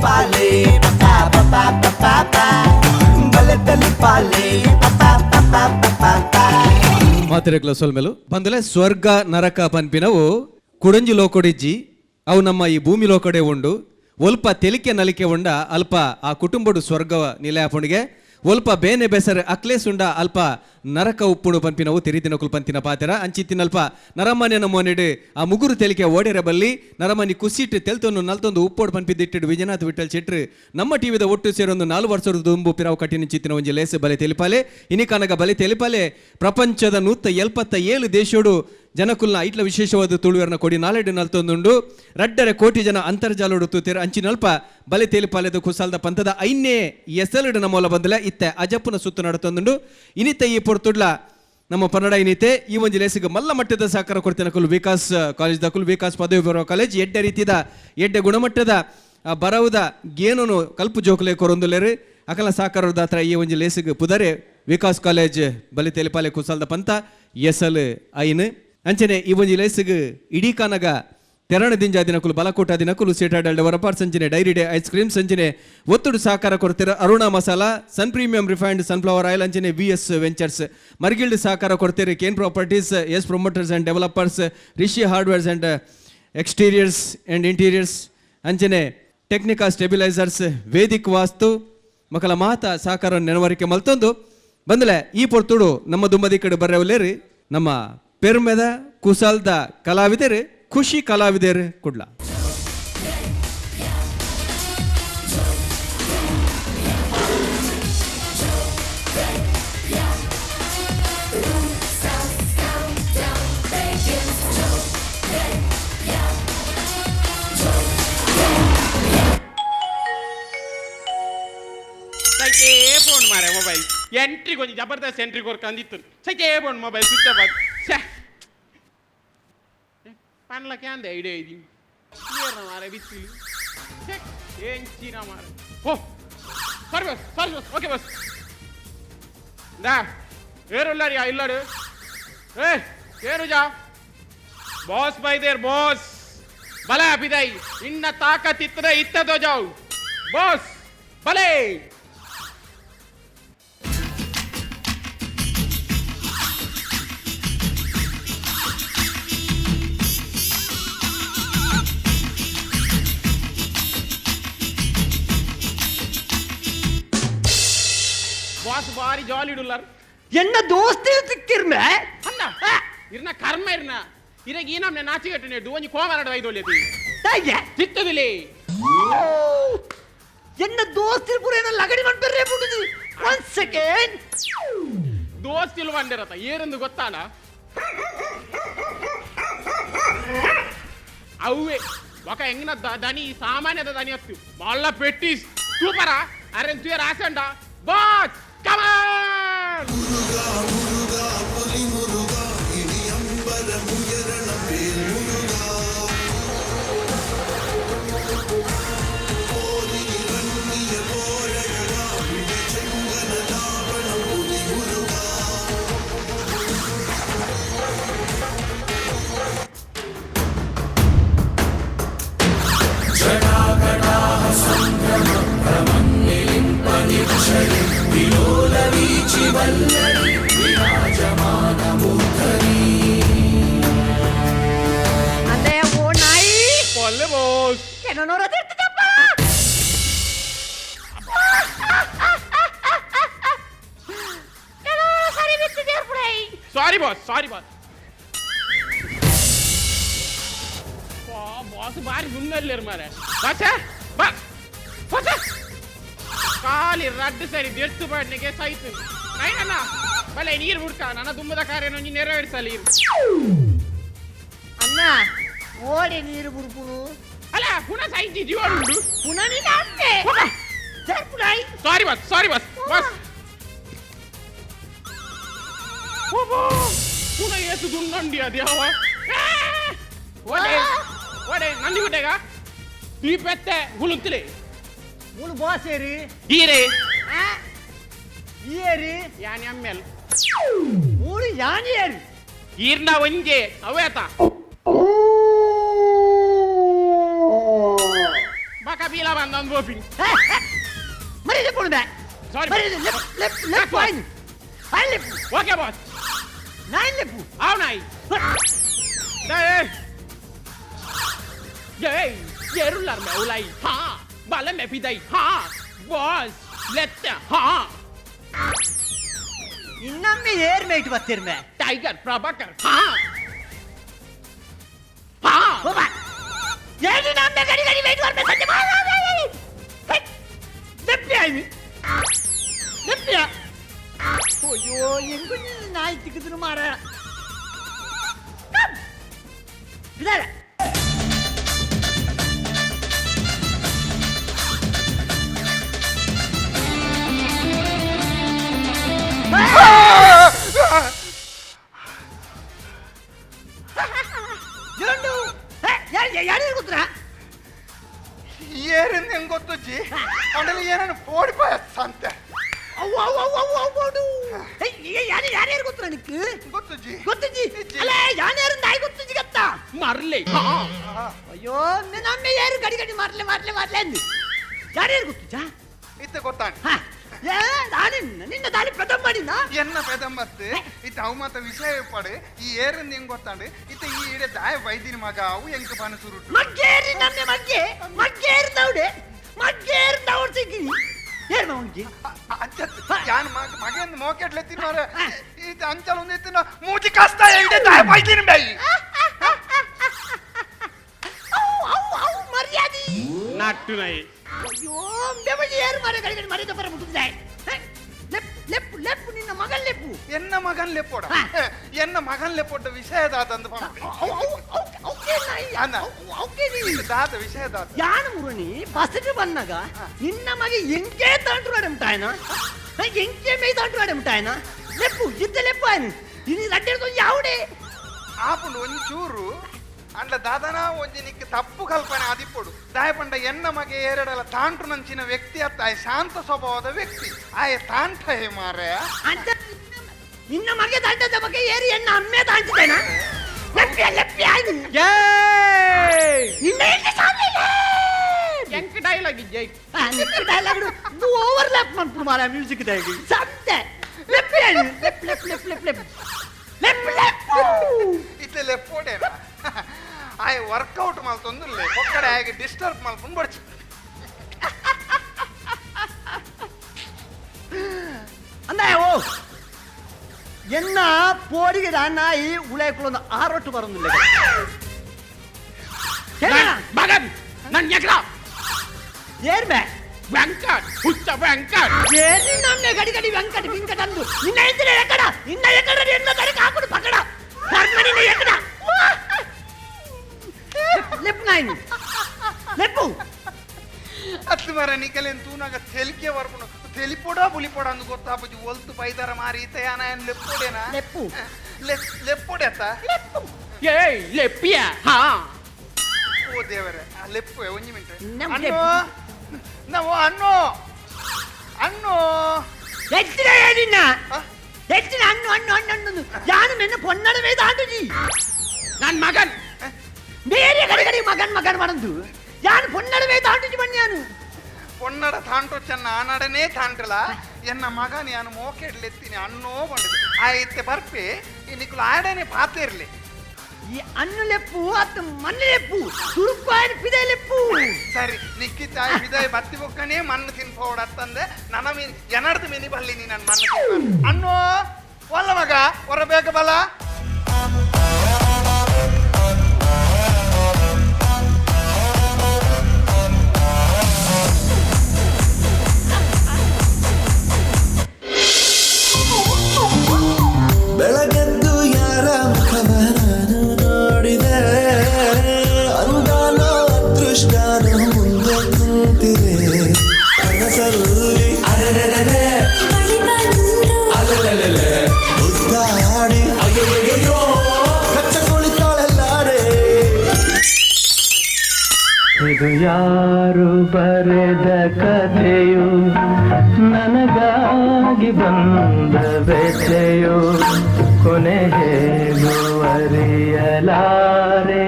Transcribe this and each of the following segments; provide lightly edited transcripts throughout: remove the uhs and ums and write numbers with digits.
ತಲಿಪಾಲೆ ಪಪಾ ಪಪಾ ಪಪಾ ಪಾ ಬಲೆ ತಲಿಪಾಲೆ ಪಪಾ ಪಪಾ ಪಪಾ ಪಾ ಮಾತಿರೆಗ್ಲ ಸೊಲ್ಮೆಲು ಬಂದಲೆ ಸ್ವರ್ಗ ನರಕ ಪನ್ಪಿನವು ಕುಡಂಜಿ ಲೋಕೊಡಿಜ್ಜಿ ಅವು ನಮ್ಮ ಈ ಭೂಮಿ ಲೋಕಡೆ ಉಂಡು ಒಲ್ಪ ತೆಲಿಕೆ ನಲಿಕೆ ಉಂಡ ಅಲ್ಪ ಆ ಕುಟುಂಬಡು ಸ್ವರ್ಗ ನಿಲಯಪುಣಿಗೆ ಒಲ್ಪ ಬೇನೆ ಬೆಸರೆ ಅಕ್ಲೇಸುಂಡ ಅಲ್ಪ ನರಕ ಉಪ್ಪುಡು ಪಂಪಿನವು ತೆರಿದಿನಕುಲು ಪಂತಿನ ಪಾತೆರ ಅಂಚಿತ್ತಿನಲ್ಪ ನರಮನೆನ ಮೋನೆಡು ಆ ಮುಗುರು ತೆಲಿಕೆ ಓಡೆರ ಬಲ್ಲಿ ನರಮನಿ ಕುಸಿಟ್ಟು ತೆಲ್ತೊಂದು ನಲ್ತೊಂದು ಉಪ್ಪೋಡು ಪಂಪಿದಿಟ್ಟಿಡು ವಿಜಯನಾಥ್ ವಿಠಲ್ ಚೆಟ್ರು ನಮ್ಮ ಟಿವಿದ ಒಟ್ಟು ಸೇರೊಂದು 4 ವರ್ಷದ ದುಂಬು ಪಿರಾವು ಕಟ್ಟಿನ ಚಿತ್ತಿನ ಒಂಜಿ ಲೇಸು ಬಲೆ ತೆಲಿಪಾಲೆ ಇನಿಕಾನಗ ಬಲೆ ತೆಲಿಪಾಲೆ ಪ್ರಪಂಚದ 177 ದೇಶೋಡು ಜನಕುಲ್ನ ಐಟ್ಲ ವಿಶೇಷವಾದ ತುಳುವರ್ನ ಕೊಡಿ ನಾಲೆಡು ನಲ್ತೊಂದುಂಡು ರಡ್ಡರೆ ಕೋಟಿ ಜನ ಅಂತರ್ಜಾಲೋಡು ತೂತಿರ ಅಂಚಿನಲ್ಪ ಬಲೆ ತೇಲಿಪಾಲೆದ ಕುಸಾಲ್ದ ಪಂತದ ಐನ್ನೇ ಎಸಲಡು ನಮ್ಮೊಲ ಬಂದಲ ಇತ್ತೆ ಅಜಪ್ಪನ ಸುತ್ತು ನಡತೊಂದುಂಡು ಇನಿತೆ ಈ ಪೊರ್ತುಡ್ಲ ನಮ್ಮ ಪನ್ನಡ ಇನಿತೆ ಈ ಒಂಜಿ ಲೇಸಿಗೆ ಮಲ್ಲ ಮಟ್ಟದ ಸಹಕಾರ ಕೊಡ್ತೇನೆ ವಿಕಾಸ್ ಕಾಲೇಜ್ ದಕುಲು ವಿಕಾಸ್ ಪದವಿ ಪೂರ್ವ ಕಾಲೇಜ್ ಎಡ್ಡೆ ರೀತಿದ ಎಡ್ಡೆ ಗುಣಮಟ್ಟದ ಬರವುದ ಗೇನೋನು ಕಲ್ಪು ಜೋಕಲೆ ಕೊರೊಂದುಲೇರು ಅಕಲ ಸಹಕಾರದ ಹತ್ರ ಈ ಒಂಜಿ ಲೇಸಿಗೆ ಪುದರೆ ವಿಕಾಸ್ ಕಾಲೇಜ್ ಬಲೆ ತೇಲಿಪಾಲೆ ಕುಸಾಲ್ದ ಪಂತ ಎಸಲ್ ಐನ್ ಅಂಚನೆ ಈ ಒಂಜಿ ಲೇಸಿಗೆ ಇಡೀ ಕಾನಗ ತೆರಣ ದಿಂಜ ದಿನಕುಲು ಬಲಕೋಟ ದಿನಕುಲು ಸೇಟಾಡಲ್ಡ ವರಪಾರ್ ಸಂಜನೆ ಡೈರಿ ಡೇ ಐಸ್ ಕ್ರೀಮ್ ಸಂಜನೆ ಒತ್ತುಡು ಸಹಕಾರ ಕೊಡ್ತಿರ Aruna masala sun premium refined sunflower oil ಅಂಚನೆ VS ವೆಂಚರ್ಸ್ ಮರ್ಗಿಲ್ಡ್ ಸಹಕಾರ ಕೊಡ್ತಿರಿ ಕೇನ್ properties S promoters and developers Rishi hardwares and exteriors and interiors ಅಂಚನೆ ಟೆಕ್ನಿಕಾ ಸ್ಟೆಬಿಲೈಸರ್ಸ್ ವೇದಿಕ್ ವಾಸ್ತು ಮಕ್ಕಳ ಮಾತ ಸಹಕಾರ ನೆನವರಿಕೆ ಮಲ್ತೊಂದು ಬಂದಲೆ ಈ ಪೊರ್ತುಡು ನಮ್ಮ ದುಮ್ಮದಿ ಕಡೆ ಬರ್ರೆವಲೇರಿ ನಮ್ಮ ಪೆರ್ಮೆದ ಕುಸಾಲ್ದ ಕಲಾವಿದರು ಖುಷಿ ಕಲಾವಿದರು ಕುಡ್ಲ ಫೋನ್ ಮಾರೆ ಮೊಬೈಲ್ ಎಂಟ್ರಿ ಕೊಂಚ ಜಬರ್ದಸ್ತ್ ಎಂಟ್ರಿ ಕೊರ್ಕ ಅಂದಿತ್ತು ಸೈಕೆ ಫೋನ್ ಮೊಬೈಲ್ ಸ್ವಿಚ್ ಆಫ್ ಆಗಿ ಪನ್ಲಕ್ಕೆ ಅಂದೆ ಐಡಿಯಾ ಇದೀನಿ ಮಾರೆ ಬಿಸಿಲು ಏನ್ ಚೀನ ಮಾರೆ ಓ ಸಾರಿ ಬಸ್ ಓಕೆ ಬಸ್ ದಾ ಏರುಲ್ಲಾರಿ ಇಲ್ಲಾಡು ಏರು ಜಾ ಬಾಸ್ ಬೈ ದೇರ್ ಬಾಸ್ ಬಲ ಬಿದೈ ಇನ್ನ ತಾಕತ್ತಿತ್ತದ ಇತ್ತದೋ ಜಾವ್ ಬಾಸ್ ಬಲೇ ಬಾಸ್ ಬಾರಿ ಜಾಲಿ ಇಡುಲ್ಲಾರ என்ன ದೋಸ್ತಿ ಸಿಕ್ಕಿರ್ಮೆ ಅಲ್ಲ ಇರ್ನ ಕರ್ಮ ಇರ್ನ ಇರಾಗ ಈ ನಮ್ನೆ ನಾಚಿಗಟ್ಟು ನೆಡ್ಡು ಒಂಜಿ ಕೋಮರಡ ವೈದೊಲ್ಯತಿ ತಾಯ್ಯ ಸಿಕ್ಕದಿಲೆ என்ன ದೋಸ್ತಿ ಪುರ ಏನ ಲಗಡಿ ಮಾಡ್ಬರ್ರೆ ಬಿಡುದು 1 ಸೆಕೆಂಡ್ ದೋಸ್ತಿಲ್ ಬಂದಿರತ್ತ ಏರೆಂದು ಗೊತ್ತಾನ ಅವೇ ಒಕ ಹೆಂಗಿನ ದನಿ ಸಾಮಾನ್ಯದ ದನಿ ಹತ್ತು ಬಹಳ ಪೆಟ್ಟಿ ಸೂಪರ ಅರೆ ತುಯರ್ ಆಸಂಡ boss Come on! Muruga, Muruga, Puli Muruga, ini ambara muyarana pel Muruga. Poli ranniya poragada, vide chengana lavana Puli Muruga. Jada gada sangrama brahmannilimpa nikshaye ವಿಲೋಲ ವೀಚಿ ವಲ್ಲರಿ ವಿರಾಜಮಾನ ಮುಖರಿ ಅಂದೆ ಓ ನಾಯಿ ಕೊಲ್ಲೆ ಬಾಸ್ ಏನೋ ನೋಡೋದಿರ್ತದಪ್ಪ ಏನೋ ಸರಿ ಬಿತ್ತಿದೆ ಫ್ರೈ ಸಾರಿ ಬಾಸ್ ಬಾಸ್ ಬಾರಿ ಮುನ್ನಲ್ಲಿರ್ ಮಾರೆ ಬಾಸ್ ಕಾಲಿ ರಡ್ಡು ಸರಿ ದೆಟ್ಟು ಬಾಡ್ನಿಗೆ ಸಾಯ್ತು ನೈನಣ್ಣ ಬಲೆ ನೀರು ಹುಡ್ಕ ನನ್ನ ದುಂಬದ ಕಾರ್ಯನ ಒಂಜಿ ನೆರವೇರಿಸಲಿ ಅಣ್ಣ ಓಡಿ ನೀರು ಬುಡ್ಪುಡು ಅಲ್ಲ ಪುನಃ ಸಾಯ್ತಿ ಜೀವನುಂಡು ಪುನಃ ನೀನು ಅಷ್ಟೇ ಸರ್ಪುಡಾಯ್ ಸಾರಿ ಬಾಸ್ ಪುನಃ ಏಸು ದುಂಡಿ ಅದ್ಯಾವ ಓಡೆ ನಂದಿ ಗುಡ್ಡೆಗ ದೀಪೆತ್ತೆ ಹುಳುತ್ತಿಲೆ ಮೂಳು ಬಾಸೇರಿ ಈರೆ ಈಯೇರಿ ಯಾನಿ ಅಮ್ಮೆಲ್ ಮೂಳು ಯಾನಿಯೇರಿ ಈರ್ನ ಒಂಜೆ ಅವೇತ ಬಕ ಬೀಲ ಬಂದೊಂದು ಬೋಪಿ మరి చెప్పు Sorry. మరి లెఫ్ట్ ఆయన left okay boss nine left అవునాయి ఎరున్నారు మెవులాయి హా బాల మెపిదాయి హా బాస్ లెఫ్ట్ హా ಇನ್ನೊಮ್ಮೆ ಏರ್ ಮೇಟ್ ಬರ್ತಿರ್ಮೆ ಟೈಗರ್ ಪ್ರಭಾಕರ್ ಹಾ ಹಾ ಹೋಬಾ ಏನಿ ನಮ್ಮೆ ಗಡಿ ಗಡಿ ವೇಟ್ ಬರ್ಮೆ ಸತ್ಯ ಲೆಫ್ಟ್ ಆಯ್ನಿ ಲೆಫ್ಟ್ ಅಯ್ಯೋ ಹೆಂಗು ನಾಯಿ ತಿಕ್ಕಿದ್ರು ಮಾರ ಇದಾರೆ ಯಾರು ಗೊತ್ತಾ ಏರಿಂದ ಹೆಂಗ್ ಗೊತ್ತಜ್ಜಿ ಆಮೇಲೆ ಏನನ್ನು ಓಡಿಪಾಯಂತೆ ಯಾರ್ಯಾರು ಗೊತ್ತಾ ನಿಕ್ಕು ಗೊತ್ತಜ್ಜಿ ಗೊತ್ತಜ್ಜಿ ಅಲ್ಲ ಯಾರ್ಯಾರು ನಾಯಿ ಗೊತ್ತಜ್ಜಿ ಗೊತ್ತಾ ಮರ್ಲಿ ಅಯ್ಯೋ ನಮ್ಮ ಯಾರು ಗಡಿ ಗಡಿ ಮಾಡ್ಲೆ ಅಂದು ಯಾರ್ಯಾರು ಗೊತ್ತಜ್ಜಾ ಇತ್ತ ಗೊತ್ತಾಂಡಿ ನಿನ್ನ ದಾಳಿ ಪ್ರಥಮ ಮಾಡಿನ ಎನ್ನ ಪೆದಂಬತ್ತೆ ಇತ್ತ ಅವು ಮಾತ ವಿಷಯ ಪಡೆ ಈ ಏರಿಂದ ಹೆಂಗ್ ಗೊತ್ತಾಂಡಿ ಇತ್ತ ಈ ಇಡೆ ದಾಯ ವೈದ್ಯನ ಮಗ ಅವು ಹೆಂಗ್ ಬನ ಸುರುಟು ಮಗ್ಗೇರಿ ನಮ್ಮ ಮಗ್ಗೆ ಇರ್ದವ್ಡು ಸಿಗ್ಗಿನಿ ಏನ್ ಅವನಿಗೆ ಯಾನ್ ಮಗನ್ ಮೋಕೆಟ್ಲೆ ತಿನ್ನೋರ ಇದು ಅಂಚಲ್ ಒಂದು ತಿನ್ನೋ ಮೂಜಿ ಕಷ್ಟ ಇಡೆ ದಾಯ ವೈದ್ಯನ ಬೈ ಅವು ಮರ್ಯಾದಿ ನಟ್ಟು ನೈ ಅಯ್ಯೋ ಬೆಬಜಿ ಯಾರು ಮಾರೆ ಗಡಿ ಗಡಿ ಮರಿ ತಪ್ಪರ ಮುಟ್ಟಿದೆ ಲೆಪ್ಪು ನಿನ್ನ ಮಗನ್ ಲೆಪ್ಪು ಎನ್ನ ಮಗನ್ ಲೆಪ್ಪೋಡ ಎನ್ನ ಮಗನ್ ಲೆಪ್ಪೊಡ್ಡ ವಿಷಯದಾದಂದು ದಾದ ವಿಷಯದಾದ ಯಾನ ಮುರಣಿ ಫಸ್ಟ್ ಬನ್ನಾಗ ನಿನ್ನ ಮಗೆ ಎಂಕೆ ತಾಂಟ್ರಾಡಮ್ಟಾಯನ ಎಂಕೆ ಮೇ ತಾಂಟ್ರಾಡಮ್ಟಾಯನ ಲೆಪ್ಪು ಇದ್ದ ಲೆಪ್ಪು ఆయన ini ರಡ್ಡೆದು ಯಾವಡೆ ಆಪುಂಡು ಒಂಚೂರು ಅಂಡ್ಲ ದಾದನ ಒಂಜಿ ನಿಕ್ಕೆ ತಪ್ಪು ಕಲ್ಪನೆ ಆದಿಪ್ಪೊಡು ದಾಯಪಂಡ ಎನ್ನ ಮಗೆ ಏರಡಲ ತಾಂಟ್ರು ನಂಚಿನ ವ್ಯಕ್ತಿ ಅತ್ತ ಆಯ ಶಾಂತ ಸ್ವಭಾವದ ವ್ಯಕ್ತಿ ಆಯ ತಾಂಟ ಹೇ ಮಾರೆ ಅಂತ ನಿನ್ನ ಮಗೆ ದಂಡದ ಬಗ್ಗೆ ಏರಿ ಎನ್ನ ಅಮ್ಮೆ ತಾಂಟಿದ್ದೇನ ಲೆಪ್ಪಿ ಆಯ್ತು ನಿನ್ನ ಎಲ್ಲಿ ಸಾಮಿಲ್ಲ ಎಂಕ ಡೈಲಾಗ್ ಇಜ್ಜೈ ನಿನ್ನ ಡೈಲಾಗ್ ಇದು ಓವರ್ಲ್ಯಾಪ್ ಮಾಡ್ಬಿಡು ಮಾರ ಮ್ಯೂಸಿಕ್ ದಾಗಿ ಸಂತೆ ಲೆಪ್ಪಿ ಆಯ್ತು ಲೆಪ್ ಇತ್ತೆ ಲೆಪ್ಪೋಡೇನ ಆಯ ವರ್ಕೌಟ್ ಮಲ್ತೊಂದುಲ್ಲೆ ಒಕ್ಕಡೆ ಆಗಿ ಡಿಸ್ಟರ್ಬ್ ಮಲ್ಪುಂಡು ಬಡ್ಚಿ ಅಂದಾಯ ಓ ಎನ್ನ ಪೋರಿಗೆ ನಾಯಿ ಉಳಾಯ್ಕೊಳ್ಳೋದು ಆರೊಟ್ಟು ಬರೋದಿಲ್ಲ ಮಗನ್ ನನ್ ಎಕ್ರ ಏರ್ಬೆ ವೆಂಕಟ್ ಹುಚ್ಚ ವೆಂಕಟ್ ಏನಿ ನಮ್ನೆ ಗಡಿ ಗಡಿ ವೆಂಕಟ್ ಅಂದು ನಿನ್ನ ಹೆಂದಿನ ಎಕ್ಕಡ ನಿನ್ನ ಎಕ್ಕಡ ನಿನ್ನ ತಡಕ ಹಾಕೊಂಡು ಪಕಡ ನಿನ್ನ ಎಕ್ಕಡ ಲೆಪ್ ನಾಯಿ ಲೆಪ್ಪು ಅತ್ತು ಮರ ನಿಕಲೆನ್ ತೂನಾಗ ತೆಲಿಕೆ ವರ್ಪುನು ತೆಲಿಪೋಡ ಬುಲಿಪೋಡ ಅಂದು ಗೊತ್ತಾಪುಜಿ ಒಲ್ತು ಬೈದರ ಮಾರಿ ಈತಯಾನ ಏನ್ ಲೆಪ್ಪೋಡೇನಾ ಲೆಪ್ಪು ಲೆಪ್ಪೋಡೆ ಅತ್ತ ಏಯ್ ಲೆಪ್ಪಿಯ ಹಾ ಓ ದೇವರೇ ಆ ಲೆಪ್ಪು ಒಂಜಿ ಮಿನಿಟ್ ನಮ್ಮ ಅಣ್ಣೋ ನಾವು ಅಣ್ಣು ಎತ್ತಿನ ಏನಿನ್ನ ಎತ್ತಿನ ಹಣ್ಣು ಯಾನು ಮೆನ್ನ ಪೊನ್ನಡ ಮೇಲೆ ಆಂಟುಜಿ ನನ್ ಮಗನ್ ಬೇರೆ ಗಡಿ ಮಗನ್ ಮಾಡಂದು ಯಾನು ಪೊನ್ನಡ ಮೇಲೆ ಆಂಟುಜಿ ಬನ್ಯಾನು ಪೊನ್ನಡ ತಾಂಟು ಚೆನ್ನ ಆನಡನೇ ತಾಂಟಲ ಎನ್ನ ಮಗನ್ ಯಾನು ಮೋಕೆಡ್ಲೆತ್ತೀನಿ ಅನ್ನೋ ಬಂಡಿದ್ದು ಆಯ್ತೆ ಬರ್ಪೆ ಈ ನಿಕ್ಲು ಆಡನೆ ಪಾತಿರ್ಲಿ ಈ ಅನ್ನು ಲೆಪ್ಪು ಅತ್ತ ಮಣ್ಣು ಲೆಪ್ಪು ತುರುಪಾಯಿನ ಪಿದೆ ಲೆಪ್ಪು ಸರಿ ನಿಕ್ಕಿತ್ತ ವಿದಾಯ ಬತ್ತಿ ಬೊಕ್ಕನೇ ಮಣ್ಣು ತಿನ್ಪೋಡತ್ತಂದೆ ನನ್ನ ಮೀನ್ ಎನಡ್ದು ಮಿನಿ ಬಲ್ಲಿ ನೀ ನನ್ನ ಮಣ್ಣು ತಿನ್ಪ ಅನ್ನೋ ಒಲ್ಲ ಮಗ ಹೊರಬೇಕ ಬಲ ಬೆಳಗೆದ್ದು ಯಾರ ಮುಖವ ನಾನು ನೋಡಿದೆ ಅಂದಾನೋ ಅದೃಷ್ಟನೋ ಮುಂದೆ ಕುಂತಿದೆ ಕನಸಲ್ಲಿ ಉದ್ದಾಡಿ ಕಚ್ಚ ಕುಳಿತಾಳೆಲ್ಲಾರೆ ಇದು ಯಾರು ಬರೆದ ಕಥೆಯು ನನಗಾಗಿ ಬಂದ ಬೆಸೆಯು ಕೊನೆ ಹೇಗೂ ಅರಿಯಲಾರೆ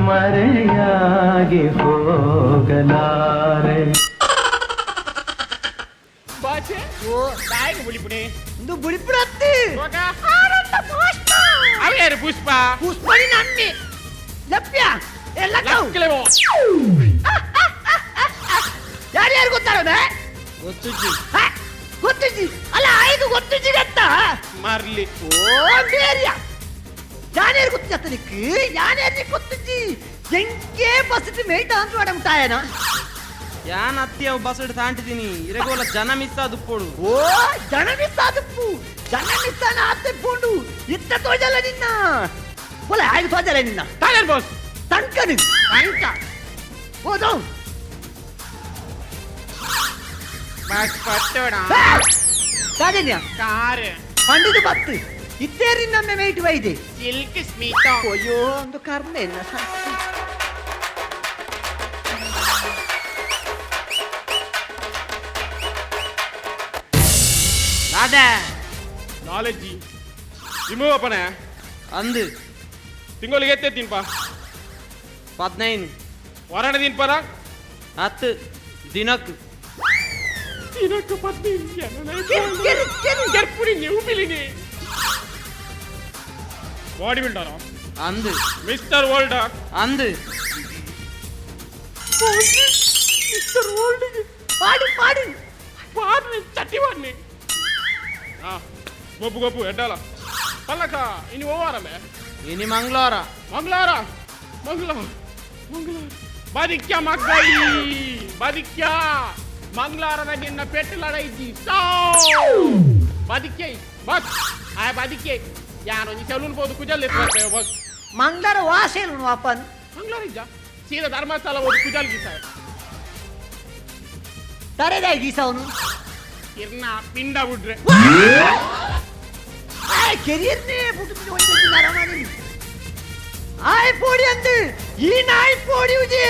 ಮರೆಯಾಗಿ ಹೋಗಲಾರೆ ಬುಳಿಪುಣಿ ಒಂದು ಬುಡಿಪುಡತ್ತಿ ಹೋಗ ಆನಂದ ಪುಷ್ಪ ಅವೇರು ಪುಷ್ಪ ಪುಷ್ಪನಿ ನನ್ನಿ ಲಪ್ಯ ಎಲ್ಲ ಲಕ್ಕಿಲೆವೋ ಯಾರ್ಯಾರು ಗೊತ್ತಾರದೆ ಗೊತ್ತುಜ್ಜಿ ಗೊತ್ತಿಜ್ಜಿ ಅಲ್ಲ ಐದು ಗೊತ್ತಿಜ್ಜಿ ಗೊತ್ತ ಮರ್ಲಿ ಓ ಬೇರ್ಯ ಯಾನೇರು ಗೊತ್ತಿತ್ತ ನಿಕ್ಕು ಯಾನೇರು ಗೊತ್ತಿಜ್ಜಿ ಎಂಕೆ ಬಸ್ಸಿಟ್ಟು ಮೇಯ್ಟ ಅಂತ ಮಾಡಮ್ಟಾಯನ ಯಾನ್ ಅತ್ತಿ ಅವು ಬಸ್ ಹಿಡ್ದು ತಾಂಟಿದ್ದೀನಿ ಇರಗೋಲ ಜನ ಮಿಸ್ ಆದುಪ್ಪೋಡು ಓ ಜನ ಮಿಸ್ ಆದಪ್ಪು ಜನ ಮಿಸ್ ಆನ ಆತ್ತೆ ಪೋಂಡು ಇತ್ತ ತೋಜಲ್ಲ ನಿನ್ನ ಒಲ ಆಯ್ದು ತೋಜಲ್ಲ ನಿನ್ನ ತಾನೇನ್ ಬಾಸ್ ತನ್ಕನು ಅಂಕ ಓದು ಬಸ್ ಪಟ್ಟೋಣ ಕಾದೇನ್ಯ ಕಾರ್ ಪಂಡಿದು ಬತ್ತು ಇತ್ತೇರಿ ನಮ್ಮ ಮೇಯ್ಟ್ ವೈದೆ ಸಿಲ್ಕ್ ಸ್ಮಿತ ಅಯ್ಯೋ ಒಂದು ಕರ್ಮ ಇಲ್ಲ రాదే ನಾಲೆಜ್ಜಿ ರಿಮೂವ್ ಅಪ್ಪನೆ ಅಂದು ತಿಂಗಳಿಗೆ ಎತ್ತೆ ತಿನ್ಪಾ 15 ಹೊರಣ ತಿನ್ಪಾರ 10 ದಿನಕ್ಕೆ ದಿನಕ್ಕೆ 15 ಗರ್ಪುಡಿ ನೀವು ಬಿಲಿನಿ ಬಾಡಿ ಬಿಲ್ಡರ್ ಅಂದು ಮಿಸ್ಟರ್ ವರ್ಲ್ಡ್ ಅಂದು ಮಿಸ್ಟರ್ ವರ್ಲ್ಡ್ పాడు పాడు పాడు చట్టి వాడిని గొప్పు గొప్పు ఎడ్డాల పల్లక ఇన్ని ఓవారమే ఇని మంగళవాರ ಮಂಗಳವಾರ ಬದಿಕ್ಯ ಮಕ್ಕಳಿ ಬದಿಕ್ಯ ಮಂಗಳವಾರದ ನಿನ್ನ ಪೆಟ್ಟಲಡ ಇದ್ದಿ ಬದಿಕ್ಕೆ ಬಸ್ ಆ ಬದಿಕ್ಕೆ ಯಾರು ನೀ ಸಲೂನ್ ಹೋದು ಕುಜಲ್ ಎತ್ತ ಬಸ್ ಮಂಗಳವಾರ ವಾಸೇನು ಅಪ್ಪನ್ ಮಂಗಳವಾರ ಇದ್ದ ಸೀದಾ ಧರ್ಮಸ್ಥಳ ಹೋದು ಕುಜಲ್ ಗೀಸ ತರೆದ ಗೀಸ ಅವನು ಇರ್ನ ಪಿಂಡ ಬಿಡ್ರೆ ಕೆರಿಯರ್ನೇ ಬಿಟ್ಟು ಹೋಯ್ತಿದ್ದಾರೆ ಮನೆ ಆಯ್ ಪೋಡಿ ಅಂತ ಈ ನಾಯಿ ಪೋಡಿ ಉಜಿ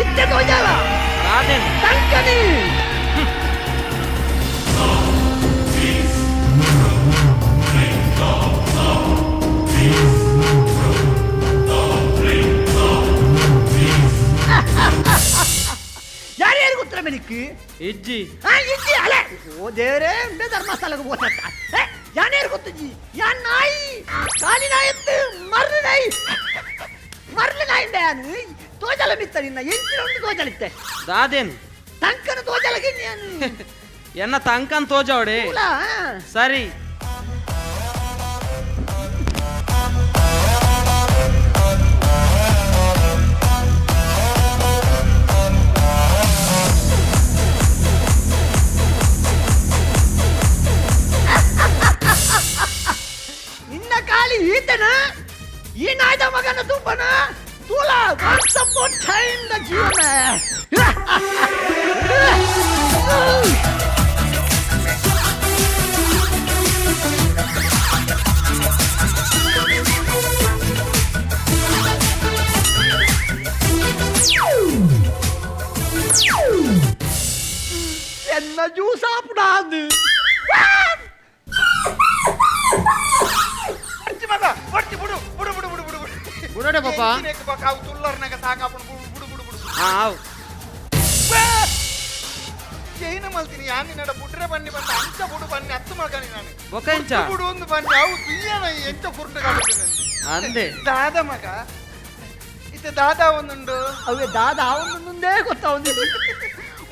ಇತ್ತೆ ತೋಜಾಲ రాదే ತಂಕನಿ ಯಾರ್ಯಾರು ಗೊತ್ತರ ಮೆಲಿಕ್ಕೆ ಇಜ್ಜಿ ಇಜ್ಜಿ ಅಲೆ ಓ ದೇವರೇ ಉಂಡೆ ಧರ್ಮಸ್ಥಳಕ್ಕೆ ಹೋಗ್ತ ಯಾನೇರು ಗೊತ್ತಿಜ್ಜಿ ಯಾನ್ ನಾಯಿ ಕಾಲಿ ನಾಯಿ ಎತ್ತು ಮರ್ಲಿ ನಾಯಿ ನಾನು ತೋಜಲ ಬಿತ್ತ ನಿನ್ನ ಎಂಚಿನ ಉಂಟು ತೋಜಲಿತ್ತೆ రాదేను ತಂಕನ ತೋಜಲಗೆ ನಾನು ಎನ್ನ ತಂಕನ್ ತೋಜವಡೆ ಮೂಲ ಸರಿ ನಿನ್ನ ಕಾಲಿ ಈತನ ಈ ನಾಯ್ದ ಮಗನ ತುಂಬನ ತೂಲ ಸಪೋರ್ಟ್ ಜೀವನ என்ன ஜூஸ் சாப்பிடாது ಮಗ ಹೊಡ್ತಿ ಬಿಡು ಬಿಡು ಬಿಡು ಬಿಡು ಬಿಡು ಬಿಡು ಬುಡಡೆ ಪಾಪ ಅವು ತುಲ್ಲರ್ನಾಗ ಸಾಕಾಪಣ ಬಿಡು ಬಿಡು ಬಿಡು ಬಿಡು ಹಾ ಆವ್ ಏನ ಮಲ್ತೀನಿ ಯಾನಿ ನಡ ಬುಡ್ರೆ ಬನ್ನಿ ಬಂದ ಅಂಚ ಬುಡು ಬನ್ನಿ ಹತ್ತು ಮಗನಿ ನಾನು ఒక ఇంచ ಬುಡು ಒಂದು ಬನ್ನಿ ಅವು ತುಯ್ಯನ ಎಂಚ ಕುರುಟು ಕಾಡುತ್ತೇನೆ ಅಂದೆ ದಾದ ಮಗ ಇತ್ತೆ ದಾದ ಒಂದುಂಡು ಅವೇ ದಾದ ಅವನು ಮುಂದೆ ಗೊತ್ತಾವಂದಿ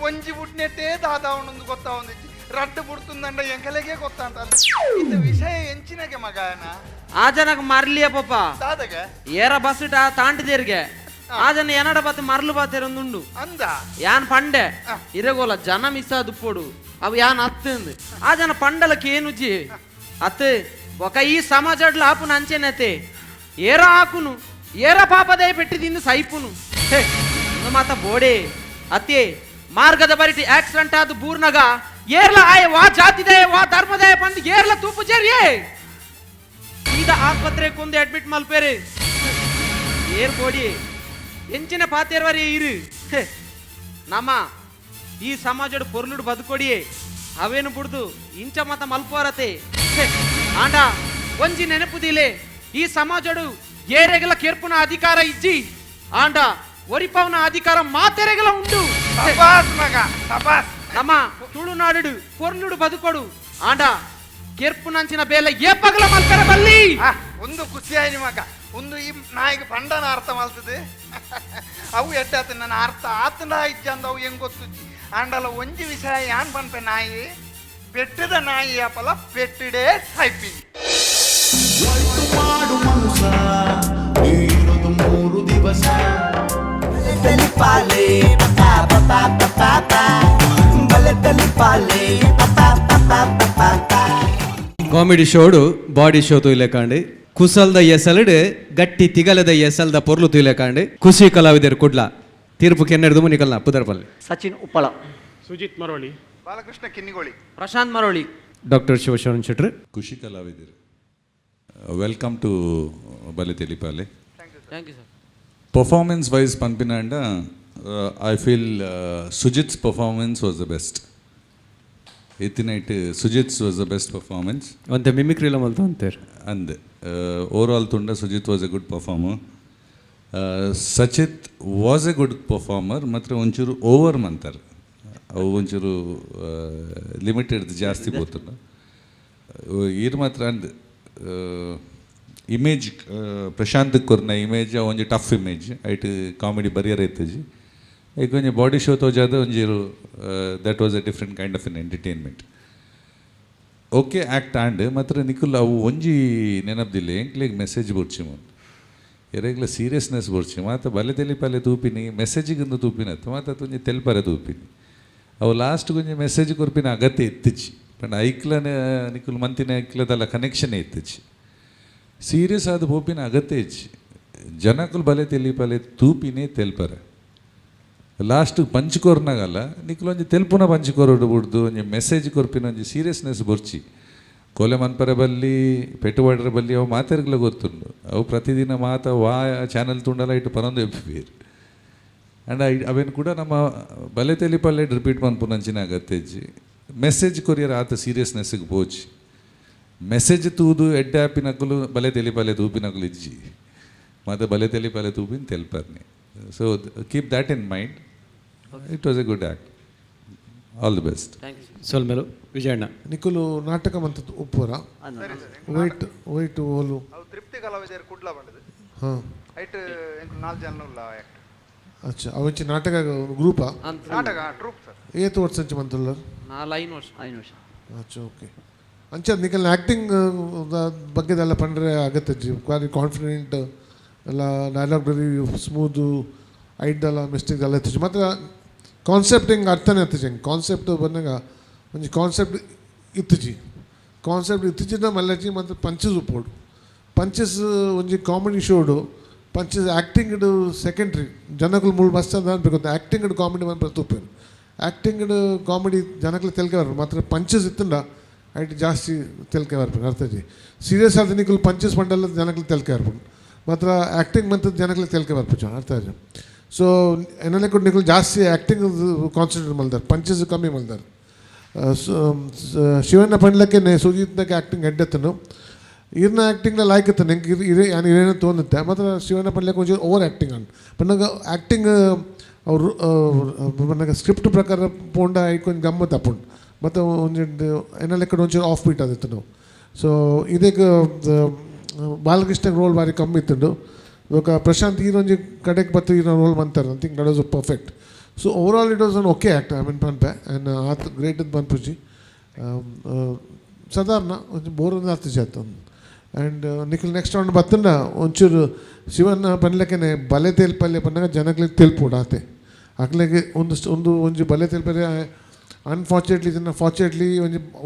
ಒಂಜಿ ಬುಡ್ನೆಟ್ಟೆ ದಾದ ಅವನೊಂದು ಗೊತ್ತಾವಂದಿಚ್ಚಿ ರಡ್ಡು ಬುಡ್ತುಂದಂಡ ಎಂಕಲೆಗೆ ಗೊತ್ತಾಂತ ಇದು ವಿಷಯ ಎಂಚಿನಗೆ ಮಗನ ಆ ಜನಕ್ಕೆ ಮರ್ಲಿಯ ಪಾಪ ದಾದಗೆ ಏರ ಬಸ್ ಇಟ್ಟ ತಾಂಟಿದೇರ್ಗೆ ಆ ಜನ ಏನಡ ಬತ್ತ ಮರ್ಲು ಬಾತೇರೊಂದುಂಡು ಅಂದ ಯಾನ್ ಪಂಡೆ ಇರಗೋಲ ಜನ ಮಿಸ್ ಆದುಪ್ಪೋಡು ಅವು ಯಾನ್ ಅತ್ತಂದು ಆ ಜನ పండలకి ఏనుజి అత్తే ఒక ఈ సమాజంలో ఆపును అంచెనతే ఏరా ఆకును ఏర పాపదే పెట్టి తిందు సైపును ಮಾತ ಬೋಡೆ ಅತ್ತೆ ಮಾರ್ಗದ ಬರಿಟಿ ಆಕ್ಸಿಡೆಂಟ್ ಆದ ಬೂರ್ನಗ ಏರ್ಲ ಆಯ ವಾ ಜಾತಿದೆ ವಾ ಧರ್ಮದೆ ಬಂದು ಏರ್ಲ ತೂಪು ಜೇರಿಯೇ ಈಗ ಆಸ್ಪತ್ರೆ ಕೊಂದು ಅಡ್ಮಿಟ್ ಮಲ್ಪೇರೆ ಏರ್ ಬೋಡಿ ಎಂಚಿನ ಪಾತೇರ್ವರಿ ಇರು ನಮ್ಮ ಈ ಸಮಾಜದ ಪೊರ್ಲುಡು ಬದುಕೊಡಿಯೇ ಅವೇನು ಬಿಡ್ದು ಇಂಚ ಮತ ಮಲ್ಪೋರತೆ ಆಂಡ ಒಂಜಿ ನೆನಪುದಿಲೆ ಈ ಸಮಾಜಡು ಏರೆಗಲ ಕೆರ್ಪುನ ಅಧಿಕಾರ ಇಜ್ಜಿ ಆಂಡ ಒರಿಪವನ ಅಧಿಕಾರ ಮಾತೆರೆಗಲ ಉಂಡು ಸಬಾಸ್ ಮಗ ಸಬಾಸ್ ನಮ್ಮ ತುಳುನಾಡು ಪೊರ್ಲುಡು ಬದುಕೊಡು ಆಂಡ ಕೆರ್ಪು ನಂಚಿನ ಬೇಲೆ ಏ ಪಗಲ ಮಲ್ಕರ ಬಲ್ಲಿ ಒಂದು ಖುಷಿಯಾಯಿ ಮಗ ಒಂದು ಈ ನಾಯಿಗೆ ಪಂಡನ ಅರ್ಥ ಮಾಡ್ತದೆ ಅವು ಎಡ್ಡಾತ ನನ್ನ ಅರ್ಥ ಆತನ ಇಜ್ಜಂದ ಅವು ಹೆಂಗ್ ಗೊತ್ತು ಆಂಡಲ ಒಂಜಿ ವಿಷಯ ಯಾನ್ ಪನ್ಪೆ ನಾಯಿ ಪೆಟ್ಟದ ನಾಯಿ ಅಪಲ ಪೆಟ್ಟಿಡೇ ಟೈಪಿಂಗ್ ಮಾಡು ಮನುಸ ಇರೋದು 3 ದಿವಸ ಬಲೆತಲಿ ಪಾಲೆ ಪಪಾ ಪಪಾ ಪಪಾ ಪಾ ಬಲೆತಲಿ ಪಾಲೆ ಪಪಾ ಪಪಾ ಪಪಾ ಪಾ ಕಾಮಿಡಿ ಶೋಡು ಬಾಡಿ ಶೋ ತೂಯ್ಲೆಕಾಂಡಿ ಕುಸಲ್ದ ಎಸಲ್ಡ್ ಗಟ್ಟಿ ತಿಗಲದ ಎಸಲ್ದ ಪೊರ್ಲು ತೂಯ್ಲೆಕಾಂಡಿ ಖುಷಿ ಕಲಾವಿದರು ಕುಡ್ಲ ತೀರ್ಪು ಕೆನ್ನೆಡ್ದು ಮುನಿಕಲ್ನ ಪುದರ್ಪಲ್ಲಿ ಸಚಿನ್ ಉಪ್ಪಳ, ಸುಜಿತ್ ಮರವಳಿ, ಬಾಲಕೃಷ್ಣ ಕಿನ್ನಿಗೋಳಿ, ಪ್ರಶಾಂತ್ ಮರೋಳಿ, ಡಾಕ್ಟರ್ ಶಿವಶರಣ್ ಶೆಟ್ರು. ಖುಷಿ ಕಲಾವಿದರು welcome to Bale Telipale. Thank you sir. Performance wise ಪನ್ಪಿನಾಂಡ I feel Sujith's performance was the best. ಇತ್ತಿನೈಟ್ Sujith's was the best performance ಒಂತೆ ಮಿಮಿಕ್ರಿಲ ಮಲ್ತು ಅಂತಾರೆ ಅಂದೆ ಓವರಾಲ್ ತುಂಡ Sujith was a good performer. Sachit was a good performer ಮಾತ್ರ ಒಂಚೂರು ಓವರ್ ಮಂತಾರೆ ಅವು ಒಂಚೂರು ಲಿಮಿಟೆಡ್ ಜಾಸ್ತಿ ಬೋತುಂಡ ಈರು ಮಾತ್ರ ಅಂದ್ ಇಮೇಜ್ ಪ್ರಶಾಂತ್ ಕೊರ್ನ ಇಮೇಜ್ ಒಂಜಿ ಟಫ್ ಇಮೇಜ್ ಐಟ್ ಕಾಮಿಡಿ ಬರಿಯರ್ ಇತ್ತಜಿ ಈಗ ಒಂಜಿ ಬಾಡಿ ಶೋ ತೋಜಾದ ಒಂಜೀರು that was a different kind of an entertainment. Okay act and ಮಾತ್ರ ನಿಖುಲ್ ಅವು ಒಂಜಿ ನೆನಪ್ದಿಲ್ಲ ಎಂಕ್ಲೆಗ್ ಮೆಸೇಜ್ ಬುಡ್ಚಿ ಮುಂದೆ ಎರೆಗ್ಲ ಸೀರಿಯಸ್ನೆಸ್ ಬುಡ್ಚಿ ಮಾತ ಬಲೆ ತೆಲಿಪಾಲೆ ತೂಪಿನಿ ಮೆಸೇಜಿಗೊಂದು ತೂಪಿನತ್ತು ಮಾತ ಒಂಜಿ ತೆಲ್ಪರೆ ತೂಪಿನಿ ಅವು ಲಾಸ್ಟ್ ಒಂಜಿ ಮೆಸೇಜ್ ಕೊರ್ಪಿನ ಅಗತ್ಯ ಎತ್ತಿಚ್ಚಿ ಪಂಡ ಐಕ್ಲನ ನಿಖುಲ್ ಮಂತಿನ ಐಕ್ಲದಲ್ಲ ಕನೆಕ್ಷನ್ ಎತ್ತಿಚ್ಚಿ ಸೀರಿಯಸ್ ಆದ ಪೋಪಿನ ಅಗತ್ಯ ಇಚ್ಚಿ ಜನಕುಲ್ ಬಲೆ ತೆಲಿಪಾಲೆ ತೂಪಿನೇ ತೆಲ್ಪರೆ ಲಾಸ್ಟ್ ಪಂಚ್ಕೋರ್ನಾಗಲ್ಲ ನಿಖಲ್ ಒಂಜಿ ತೆಲ್ಪುನ ಪಂಚ್ಕೋರೋಡು ಬಿಡ್ದು ಒಂಜಿ ಮೆಸೇಜ್ ಕೊರ್ಪಿನ ಒಂಜಿ ಸೀರಿಯಸ್ನೆಸ್ ಬೊರ್ಚಿ ಕೊಲೆ ಮನ್ಪರೆ ಬಲ್ಲಿ ಪೆಟ್ಟುವಾಡ್ರ ಬಲ್ಲಿ ಅವು ಮಾತಾಡ್ಗಳ ಗೊತ್ತುಂಡು ಅವು ಪ್ರತಿದಿನ ಮಾತ ವಾ ಚಾನಲ್ ತುಂಡಲ ಇಟ್ಟು ಪರೊಂದು ಎಬ್ಬಿರು ಆ್ಯಂಡ್ ಅವೇನು ಕೂಡ ನಮ್ಮ ಬಲೆ ತೆಲಿಪಲ್ಲೆ ರಿಪೀಟ್ ಮನ್ಪುನಂಚಿನ ಅಗತ್ಯ ಇಜ್ಜಿ ಮೆಸೇಜ್ ಕೊರಿಯರ್ ಆತ ಸೀರಿಯಸ್ನೆಸ್ಗೆ ಪೋಚಿ ಮೆಸೇಜ್ ತೂದು ಎಡ್ಡೆ ಆಪಿನಕಲು ಬಲೆ ತೆಲಿಪಾಲೆ ತೂಪಿನಕಲು ಇಜ್ಜಿ ಮತ್ತು ಬಲೆ ತೆಲಿಪಾಲೆ ತೂಪಿನ ತೆಲ್ಪರ್ನಿ. So keep that in mind. It was a good act. All the best. ಸೊಲ್ಮೆಲು ವಿಜಯಣ್ಣ ನಿಖುಲು ನಾಟಕ ಮಂತದ್ದು ಉಪ್ಪುರ ವೈಟ್ ಓಲು ಅವು ತೃಪ್ತಿ ಕಲಾವಿದರು ಕುಡ್ಲ ಬಂದದು ಹಾಂ ಐಟ್ ಎಂಕ್ 4 ಜನ ಉಲ್ಲ ಆ್ಯಕ್ಟ್ ಅಚ್ಚಾ ಅವಂಚಿ ನಾಟಕ ಗ್ರೂಪ ನಾಟಕ ಟ್ರೂಪ್ ಸರ್ ಏತು ವರ್ಷ ಅಂಚಿ ಮಂತುಲ್ಲ 5 ವರ್ಷ. ಅಚ್ಚಾ ಓಕೆ ಅಂಚ ನಿಖಲ್ ಆ್ಯಕ್ಟಿಂಗ್ ಬಗ್ಗೆದೆಲ್ಲ ಪಂಡ್ರೆ ಆಗತ್ತೆ ಕ್ವಾರಿ ಕಾನ್ಫಿಡೆಂಟ್ ಎಲ್ಲ ಡೈಲಾಗ್ ವೆರಿ ಸ್ಮೂದು ಐಡ್ದೆಲ್ಲ ಮಿಸ್ಟೇಕ್ ಎಲ್ಲ ಎತ್ತಿச்சு ಮಾತ್ರ ಕಾನ್ಸೆಪ್ಟ್ ಹಿಂಗೆ ಅರ್ಥನೇ ಎತ್ತಿச்சு ಹಿಂಗೆ ಕಾನ್ಸೆಪ್ಟ್ ಬಂದಾಗ ಒಂಜಿ ಕಾನ್ಸೆಪ್ಟ್ ಇತ್ತಿಚ್ಚಿ ಕಾನ್ಸೆಪ್ಟ್ ಇತ್ತಿಚ್ಚಿನ ಮಲ್ಲಚ್ಚಿ ಮತ್ತು ಪಂಚಸ್ ಉಪ್ಪೋಡು ಪಂಚಸ್ ಒಂಜಿ ಕಾಮಿಡಿ ಶೋಡು ಪಂಚಸ್ ಆ್ಯಕ್ಟಿಂಗ್ ಸೆಕೆಂಡ್ರಿ ಜನಗಳು ಮೂರು ಮಸ್ತ್ ಅಂತ ಅನ್ಬೇಕು ಆ್ಯಕ್ಟಿಂಗ್ ಕಾಮಿಡಿ ಮನ್ಪು ತೂಪೇನು ಆ್ಯಕ್ಟಿಂಗ್ ಕಾಮಿಡಿ ಜನಗಳು ತೆಲ್ಕೆ ಬರ್ಬೇಕು ಮಾತ್ರ ಪಂಚಸ್ ಇತ್ತಂಡ ಐಟ್ ಜಾಸ್ತಿ ತೆಲ್ಕೆ ಬರ್ಬೇಕು ಅರ್ಥಜಿ ಸೀರಿಯಸ್ ಆದ ನಿಖಲ್ ಪಂಚಸ್ ಪಂಡಲ್ಲ ಜನಗಳು ತೆಲ್ಕೆ ಬರ್ಬೇಕು ಮಾತ್ರ ಆ್ಯಕ್ಟಿಂಗ್ ಮಂತದ್ದು ಜನಗಳು ತೆಲ್ಕೆ ಬರ್ಪು ಅರ್ಥಜಿ. ಸೊ ಎನ್ನಲೆ ಕೂಡ ನಿಖಲ್ ಜಾಸ್ತಿ ಆ್ಯಕ್ಟಿಂಗ್ ಕಾನ್ಸಂಟ್ರೇಟ್ ಮಲ್ದಾರೆ ಪಂಚಸ್ ಕಮ್ಮಿ ಮಲ್ದಾರೆ. ಶಿವಣ್ಣ ಪಂಡ್ಲಕ್ಕೆ ಸುಜಿತ್ನಾಗ ಆ್ಯಕ್ಟಿಂಗ್ ಎಡ್ಡೆತ್ತನು ಇರ್ನ ಆ್ಯಕ್ಟಿಂಗ್ನ ಲಾಯ್ಕತ್ತ ನಂಗೆ ಇರೇನೋ ತೋನುತ್ತೆ ಮಾತ್ರ ಶಿವಣ್ಣ ಪಂಡ್ಲಕ್ಕೆ ಒಂಚೂರು ಓವರ್ ಆ್ಯಕ್ಟಿಂಗ್ ಅನ್ ಪನ್ನಾಗ ಆ್ಯಕ್ಟಿಂಗ್ ಅವರು ಪನ್ನಾಗ ಸ್ಕ್ರಿಪ್ಟ್ ಪ್ರಕಾರ ಪೋಂಡ ಐಕೊಂದು ಗಮ್ಮತ್ತು ಅಪ್ಪುಂಡು ಮತ್ತು ಒಂಜು ಎನ್ನಲೆ ಕಡೆ ಒಂಚೂರು ಆಫ್ ಬೀಟ್ ಆದಿತ್ತು ನಾವು. ಸೊ ಇದಕ್ಕೆ ಬಾಲಕೃಷ್ಣಗೆ ರೋಲ್ ಭಾರಿ ಕಮ್ಮಿ ಇತ್ತುಂಡು ಇವಾಗ ಪ್ರಶಾಂತ್ ಈರೊಂಜಿ ಕಡೆಗೆ ಬತ್ತು ಈರೋ ರೋಲ್ ಮಂತಾರೆ I think that was perfect. So overall it was an okay act I mean ಪನ್ಪೆ ಆ್ಯಂಡ್ ಆತ್ ಗ್ರೇಟ್ ಅಂತ ಪನ್ಪುಜಿ ಸಾಧಾರಣ ಒಂಚೂರು ಬೋರ್ ಒಂದು ಅರ್ಥ ಆಯ್ತು. ಆ್ಯಂಡ್ ನಿಖಿಲ್ ನೆಕ್ಸ್ಟ್ ರೌಂಡ್ ಬತ್ತಂಡ ಒಂಚೂರು ಶಿವಣ್ಣ ಪನ್ಲಕ್ಕೆ ಬಲೆ ತೇಲ್ಪಲ್ಲೆ ಪನ್ನಾಗ ಜನಗಳಿಗೆ ತೆಲ್ಪುಡು ಆತೆ ಅಕ್ಲೆಗೆ ಒಂಜಿ ಬಲೆ ತೇಲ್ಪಲ್ಲೆ ಅನ್ಫಾರ್ಚುನೇಟ್ಲಿ ಇದನ್ನು ಫಾರ್ಚುನೇಟ್ಲಿ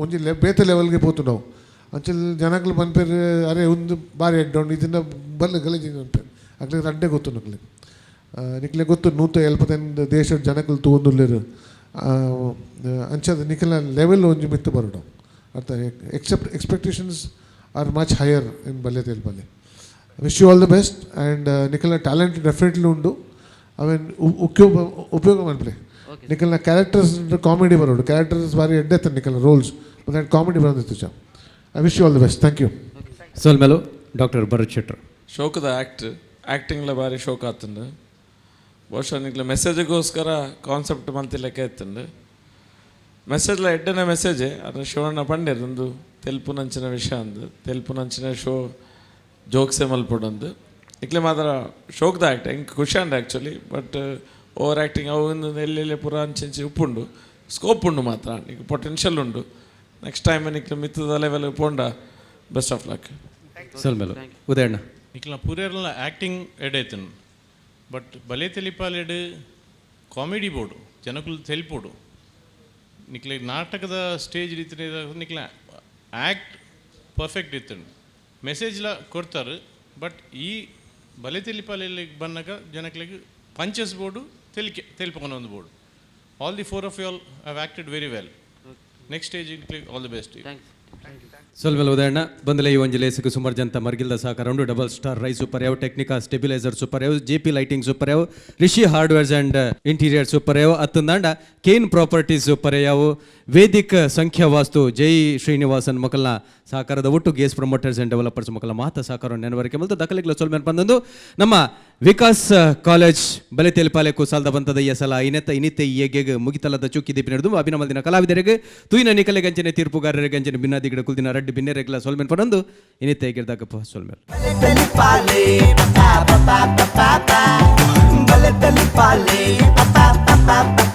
ಒಂಜಿ ಬೇತೆ ಲೆವೆಲ್ಗೆ ಪೋತು ನಾವು ಅಂಚಲ್ಲಿ ಜನಗಳು ಬಂದ್ಪೇರು ಅರೆ ಒಂದು ಬಾರಿ ಎಡ್ಡೌಂಡು ಇದನ್ನು ಬಲ್ಲ ಗಲೀಜು ಅನ್ಪೇರು ಅಕ್ಲಿಗೆ ಅಡ್ಡೆ ಗೊತ್ತು ನಿಕ್ಲೆ ಗೊತ್ತು 175 ದೇಶದ ಜನಗಳು ತೊಗೊಂದುಲ್ಲೇರು ಅಂಚದ ನಿಖಿಲ ಲೆವೆಲ್ ಒಂಜಿ ಮಿತ್ತು ಬರೋಡು ಅರ್ಥ expectations are much higher in Bale Telipale. Wish you all the best and ನಿಖಿಲ ಟ್ಯಾಲೆಂಟ್ ಡೆಫಿನೆಟ್ಲಿ ಉಂಡು ಅವೇನು ಉಪಯೋಗ ಮಾಡ್ಬೇ ನಿಖಲ್ನ ಕ್ಯಾರೆಕ್ಟರ್ಸ್ ಕಾಮಿಡಿ ಬರೋಡು ಕ್ಯಾರೆಕ್ಟರ್ಸ್ ಬಾರಿ ಎಡ್ಡೆತ್ತ ನಿಖಲ್ ರೋಲ್ಸ್ ಮತ್ತು ಕಾಮಿಡಿ ಬರೋದಿತ್ತು ಚಾ. I wish you all the best. Thank you. ಸೊಲ್ಮೆಲು ಡಾಕ್ಟರ್ ಭರತ್ ಶೆಟ್ರು. ಶೋಕದ ಆ್ಯಕ್ಟಿಂಗ್ಲ ಭಾರಿ ಶೋಕ ಆತಂಡು ಬಹುಶಃ ನಿಕ್ಲ ಮೆಸೇಜ್ಗೋಸ್ಕರ ಕಾನ್ಸೆಪ್ಟ್ ಮಂತಿ ಲೆಕ್ಕ ಎತ್ತಂಡು ಮೆಸೇಜ್ಲ ಎಡ್ಡನೇ ಮೆಸೇಜೆ ಅದು ಶಿವಣ್ಣ ಪಂಡ್ಯರ್ ಒಂದು ತೆಲುಪು ನಂಚಿನ ವಿಷಯ ಅಂದು ತೆಲುಪು ನಂಚಿನ ಶೋ ಜೋಕ್ಸೆ ಮಲ್ಪಡೊಂದು ಇಕ್ಲೆ ಮಾತ್ರ ಶೋಕ್ದ ಆ್ಯಕ್ಟ್ ಹೆಂಗೆ ಖುಷಿ and actually but over acting ಅವು ಎಲ್ಲೆಲ್ಲೆ ಪೂರ ಅಂಚಿ ಉಪ್ಪುಂಡು ಸ್ಕೋಪ್ ಉಂಡು ಮಾತ್ರ ಈಗ ಪೊಟೆನ್ಷಿಯಲ್ ಉಂಡು ನೆಕ್ಸ್ಟ್ ಟೈಮ್ ನಿಕ್ಲೆ ಮಿತ್ತದ ಲೆವೆಲ್ ಪೋಂಡ ಬೆಸ್ಟ್ ಆಫ್ ಲಕ್ ಸೊಲ್ಮೆಲು ಉದಯಣ್ಣ ಇಕ್ಲ ಪೂರೆಲ್ಲ ಆ್ಯಕ್ಟಿಂಗ್ ಎಡೈತನು ಬಟ್ ಬಲೆ ತೆಲಿಪಾಲೆಡ್ ಕಾಮಿಡಿ ಬೋರ್ಡು ಜನಕುಲು ತೆಲಿಪೋಡು ನಿಕ್ಲೆ ನಾಟಕದ ಸ್ಟೇಜ್ ರೀತಿ ನಿಕ್ಲೆ ಆ್ಯಕ್ಟ್ ಪರ್ಫೆಕ್ಟ್ ಇತ್ತಂಡು ಮೆಸೇಜ್ಲ ಕೊಡ್ತಾರೆ ಬಟ್ ಈ ಬಲೆ ತೆಲಿಪಾಲೆಗೆ ಬಂದಾಗ ಜನಕ್ಲಿಗೆ ಪಂಚಸ್ ಬೋರ್ಡು ತೆಲಿಪೊಂದು ಒಂದು board all the 4 of you all have acted very well. Next stage all the best to you. ಸೊಲ್ಮೆಲು ಉದಯಣ್ಣ ಬಂದಲೆ ಈ ಒಂಜಿ ಲೇಸಿಗೆ ಸುಮಾರು ಜನತ ಮರ್ಗಿಲ್ದ ಸಾಕಾರ ಉಂಡು ಡಬಲ್ ಸ್ಟಾರ್ ರೈ ಸೂಪರ್ ಯಾವ್ ಟೆಕ್ನಿಕಾ ಸ್ಟೆಬಿಲೈಸರ್ ಸೂಪರ್ ಯಾವ್ JP ಲೈಟಿಂಗ್ ಸೂಪರ್ ಯಾವ್ Rishi hardwares and interior super ಯಾವ್ ಅತ್ತಂದಾಂಡ ಕೇನ್ ಪ್ರಾಪರ್ಟೀಸ್ ಸೂಪರ್ ಯಾವ್ ವೇದಿಕ್ ಸಂಖ್ಯಾ ವಾಸ್ತು ಜೈ ಶ್ರೀನಿವಾಸನ್ ಮಕ್ಕಳನ್ನ ಸಹಕಾರದ ಒಟ್ಟು ಗೇಸ್ ಪ್ರಮೋಟರ್ಸ್ ಅಂಡ್ ಡೆವಲಪರ್ಸ್ ಮಕ್ಕಳ ಮಾತ ಸಹಕಾರ ನೆನವರಿಕೆ ಮತ್ತು ದಖಲಿಗ್ಲ ಸೊಲ್ಮೆನ್ ಬಂದಂದು ನಮ್ಮ ವಿಕಾಸ್ ಕಾಲೇಜ್ ಬಲೆ ತೆಲಿಪಾಲೆಕು ಸಾಲ್ದ ಬಂತದ ಈ ಸಲ ಇನ್ನಿತ್ತೆ ಏಗೆಗೆ ಮುಗಿತಲ್ಲದ ಚುಕ್ಕಿ ದೀಪಿ ನಡೆದು ಅಭಿನಮಲ್ದಿನ ಕಲಾವಿದರಿಗೆ ತುಯಿನ ನಿಕಲೆ ಗಂಜನೆ ತೀರ್ಪುಗಾರರಿಗೆ ಗಂಜನೆ ಭಿನ್ನಾದಿ ಗಿಡ ಕುಲ್ದಿನ ರಡ್ಡಿ ಭಿನ್ನೆ ರೆಗ್ಲ ಸೊಲ್ಮೆನ್ ಪಡಂದು ಇನ್ನಿತ್ತೆ ಹೇಗಿರ್ದಾಗಪ್ಪ ಸೊಲ್ಮೆನ್ ಬಲೆ ಪಾಲೆ ಪಪ್ಪ ಪಪ್ಪ ಪಪ್ಪ ಬಲೆ ಪಾಲೆ ಪಪ್ಪ ಪಪ್ಪ